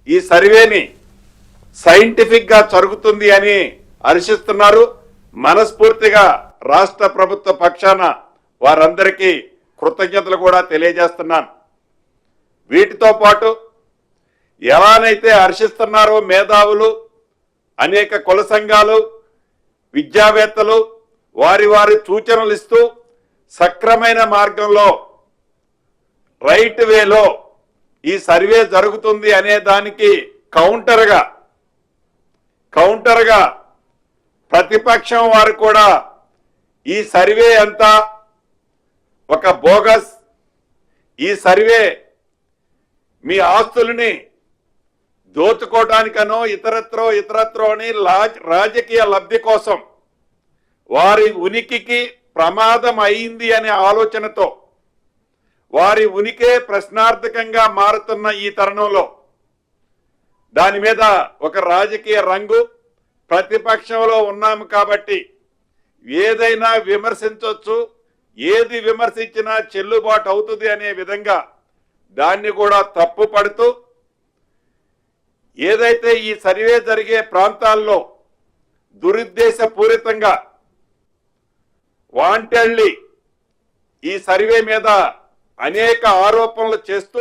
ఈ సర్వేని సైంటిఫిక్ గా జరుగుతుంది అని హర్షిస్తున్నారు. మనస్ఫూర్తిగా రాష్ట్ర ప్రభుత్వ పక్షాన వారందరికీ కృతజ్ఞతలు కూడా తెలియజేస్తున్నాను. వీటితో పాటు ఎలానైతే హర్షిస్తున్నారో మేధావులు, అనేక కుల సంఘాలు, విద్యావేత్తలు వారి వారి సూచనలు ఇస్తూ సక్రమైన మార్గంలో రైట్ వేలో ఈ సర్వే జరుగుతుంది అనే దానికి కౌంటర్గా ప్రతిపక్షం వారు కూడా ఈ సర్వే అంతా ఒక బోగస్, ఈ సర్వే మీ ఆస్తుల్ని దోచుకోవడానికనో ఇతరత్రో అని రాజకీయ లబ్ధి కోసం వారి ఉనికికి ప్రమాదం అయింది అనే ఆలోచనతో వారి ఉనికే ప్రశ్నార్థకంగా మారుతున్న ఈ తరుణంలో దాని మీద ఒక రాజకీయ రంగు, ప్రతిపక్షంలో ఉన్నాము కాబట్టి ఏదైనా విమర్శించవచ్చు, ఏది విమర్శించినా చెల్లుబాటు అవుతుంది అనే విధంగా దాన్ని కూడా తప్పు పడుతూ ఏదైతే ఈ సర్వే జరిగే ప్రాంతాల్లో దురుద్దేశపూరితంగా వాంటెడ్లీ ఈ సర్వే మీద అనేక ఆరోపణలు చేస్తూ